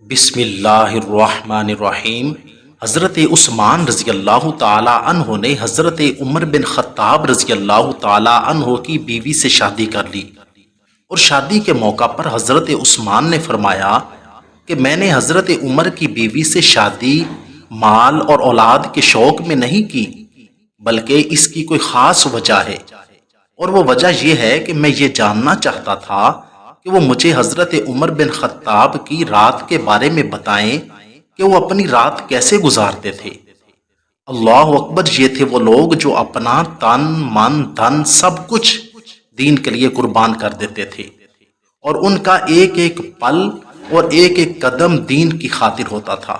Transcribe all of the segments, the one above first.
بسم اللہ الرحمن الرحیم۔ حضرت عثمان رضی اللہ تعالی عنہ نے حضرت عمر بن خطاب رضی اللہ تعالی عنہ کی بیوی سے شادی کر لی، اور شادی کے موقع پر حضرت عثمان نے فرمایا کہ میں نے حضرت عمر کی بیوی سے شادی مال اور اولاد کے شوق میں نہیں کی، بلکہ اس کی کوئی خاص وجہ ہے، اور وہ وجہ یہ ہے کہ میں یہ جاننا چاہتا تھا کہ وہ مجھے حضرت عمر بن خطاب کی رات کے بارے میں بتائیں کہ وہ اپنی رات کیسے گزارتے تھے۔ اللہ اکبر! یہ تھے وہ لوگ جو اپنا تن من دھن سب کچھ دین کے لیے قربان کر دیتے تھے، اور ان کا ایک ایک پل اور ایک ایک قدم دین کی خاطر ہوتا تھا۔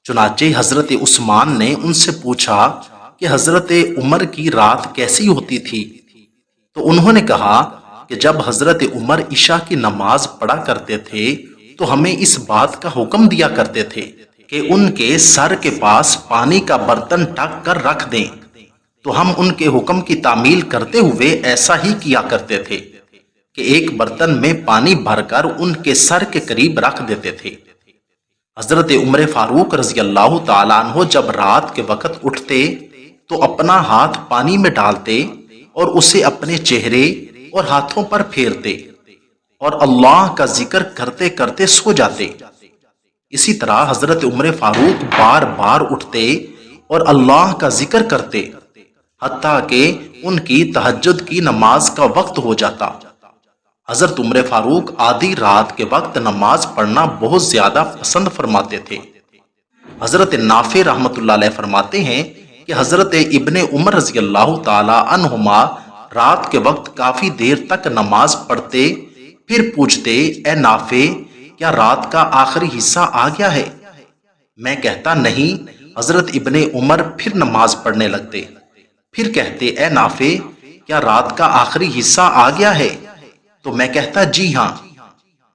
چنانچہ حضرت عثمان نے ان سے پوچھا کہ حضرت عمر کی رات کیسی ہوتی تھی، تو انہوں نے کہا کہ جب حضرت عمر عشاء کی نماز پڑھا کرتے تھے تو ہمیں اس بات کا حکم دیا کرتے تھے کہ ان کے سر کے پاس پانی کا برتن ٹک کر رکھ دیں، تو ہم ان کے حکم کی تعمیل کرتے ہوئے ایسا ہی کیا کرتے تھے کہ ایک برتن میں پانی بھر کر ان کے سر کے قریب رکھ دیتے تھے۔ حضرت عمر فاروق رضی اللہ تعالیٰ عنہ جب رات کے وقت اٹھتے تو اپنا ہاتھ پانی میں ڈالتے اور اسے اپنے چہرے اور ہاتھوں پر پھیرتے اور اللہ کا ذکر کرتے کرتے سو جاتے۔ اسی طرح حضرت عمر فاروق بار بار اٹھتے اور اللہ کا ذکر کرتے حتیٰ کہ ان کی تہجد کی نماز کا وقت ہو جاتا۔ حضرت عمر فاروق آدھی رات کے وقت نماز پڑھنا بہت زیادہ پسند فرماتے تھے۔ حضرت نافع رحمۃ اللہ علیہ فرماتے ہیں کہ حضرت ابن عمر رضی اللہ تعالی عنہما رات کے وقت کافی دیر تک نماز پڑھتے، پھر پوچھتے، اے نافع، کیا رات کا آخری حصہ آ گیا ہے؟ میں کہتا نہیں۔ حضرت ابن عمر پھر نماز پڑھنے لگتے، پھر کہتے، اے نافع، کیا رات کا آخری حصہ آ گیا ہے؟ تو میں کہتا جی ہاں۔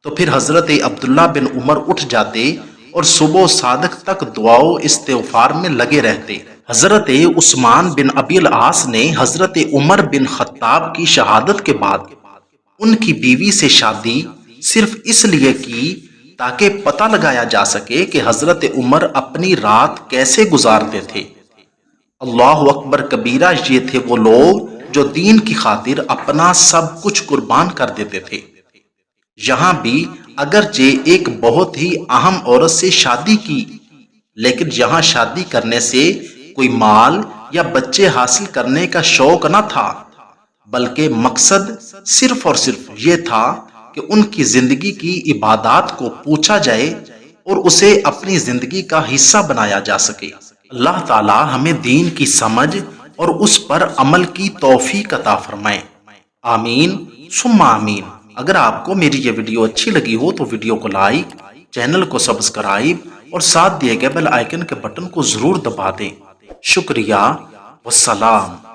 تو پھر حضرت عبداللہ بن عمر اٹھ جاتے اور صبح و صادق تک دعا و استغفار میں لگے رہتے۔ حضرت عثمان بن ابی العاص نے حضرت عمر بن خطاب کی شہادت کے بعد ان کی بیوی سے شادی صرف اس لیے کی تاکہ پتہ لگایا جا سکے کہ حضرت عمر اپنی رات کیسے گزارتے تھے۔ اللہ اکبر کبیرہ! یہ تھے وہ لوگ جو دین کی خاطر اپنا سب کچھ قربان کر دیتے تھے۔ یہاں بھی اگرچہ ایک بہت ہی اہم عورت سے شادی کی، لیکن یہاں شادی کرنے سے کوئی مال یا بچے حاصل کرنے کا شوق نہ تھا، بلکہ مقصد صرف اور صرف یہ تھا کہ ان کی زندگی کی عبادات کو پوچھا جائے اور اسے اپنی زندگی کا حصہ بنایا جا سکے۔ اللہ تعالی ہمیں دین کی سمجھ اور اس پر عمل کی توفیق عطا فرمائے۔ آمین ثم آمین۔ اگر آپ کو میری یہ ویڈیو اچھی لگی ہو تو ویڈیو کو لائک، چینل کو سبسکرائب اور ساتھ دیے گئے بیل آئیکن کے بٹن کو ضرور دبا دیں۔ شکریہ، والسلام۔